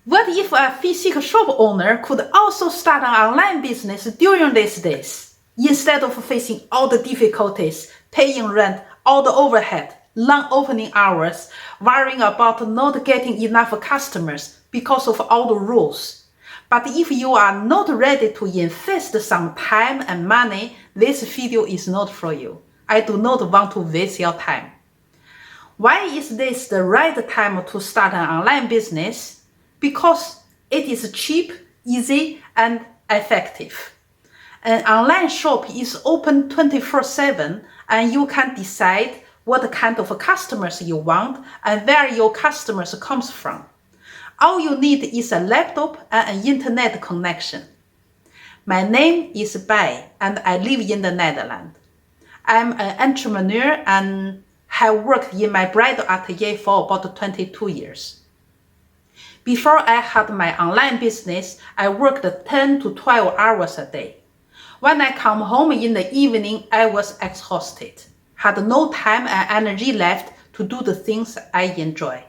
What if a physical shop owner could also start an online business during these days? Instead of facing all the difficulties, paying rent, all the overhead, long opening hours, worrying about not getting enough customers because of all the rules. But if you are not ready to invest some time and money, this video is not for you. I do not want to waste your time. Why is this the right time to start an online business? Because it is cheap, easy, and effective. An online shop is open 24/7 and you can decide what kind of customers you want and where your customers comes from. All you need is a laptop and an internet connection. My name is Bai and I live in the Netherlands. I'm an entrepreneur and have worked in my bridal atelier for about 22 years. Before I had my online business, I worked 10 to 12 hours a day. When I come home in the evening, I was exhausted, had no time and energy left to do the things I enjoy.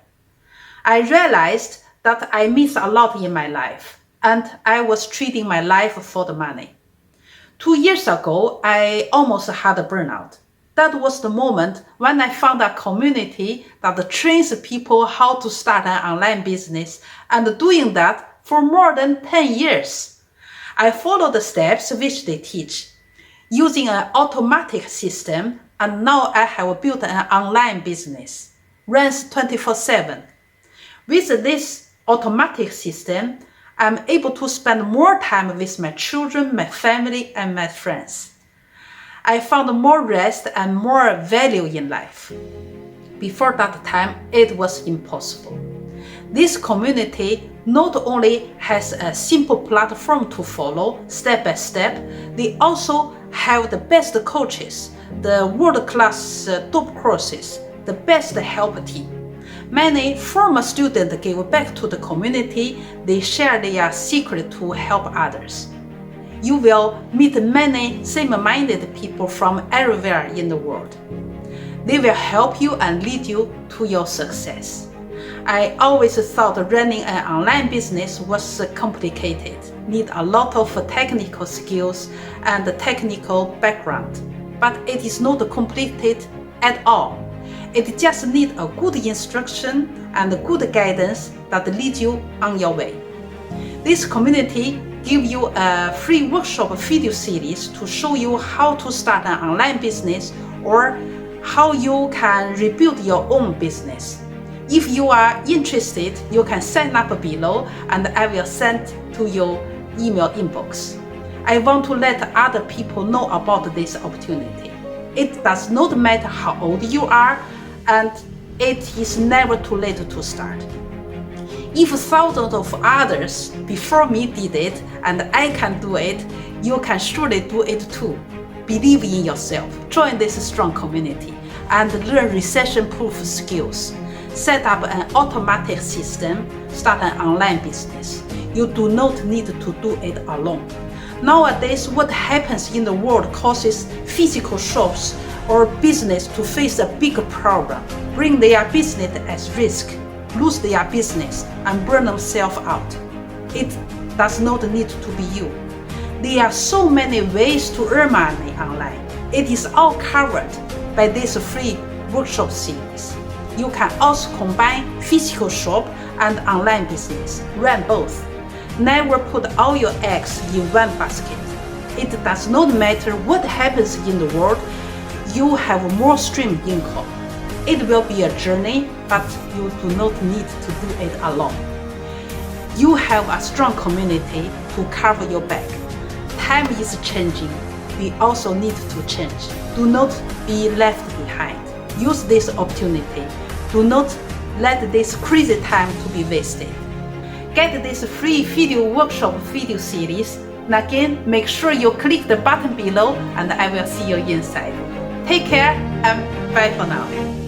I realized that I missed a lot in my life, and I was trading my life for the money. 2 years ago, I almost had a burnout. That was the moment when I found a community that trains people how to start an online business, and doing that for more than 10 years. I follow the steps which they teach, using an automatic system, and now I have built an online business, runs 24/7. With this automatic system, I'm able to spend more time with my children, my family, and my friends. I found more rest and more value in life. Before that time, it was impossible. This community not only has a simple platform to follow step by step, they also have the best coaches, the world-class top courses, the best help team. Many former students give back to the community. They share their secret to help others. You will meet many same-minded people from everywhere in the world. They will help you and lead you to your success. I always thought running an online business was complicated, need a lot of technical skills and technical background, but it is not complicated at all. It just needs a good instruction and good guidance that leads you on your way. This community give you a free workshop video series to show you how to start an online business or how you can rebuild your own business. If you are interested, you can sign up below and I will send to your email inbox. I want to let other people know about this opportunity. It does not matter how old you are, and it is never too late to start. If thousands of others before me did it and I can do it, you can surely do it too. Believe in yourself, join this strong community, and learn recession-proof skills. Set up an automatic system, start an online business. You do not need to do it alone. Nowadays, what happens in the world causes physical shops or business to face a big problem, bring their business at risk, lose their business, and burn themselves out. It does not need to be you. There are so many ways to earn money online. It is all covered by this free workshop series. You can also combine physical shop and online business, run both. Never put all your eggs in one basket. It does not matter what happens in the world, you have more stream income. It will be a journey, but you do not need to do it alone. You have a strong community to cover your back. Time is changing. We also need to change. Do not be left behind. Use this opportunity. Do not let this crazy time to be wasted. Get this free video workshop video series. And again, make sure you click the button below and I will see you inside. Take care and bye for now.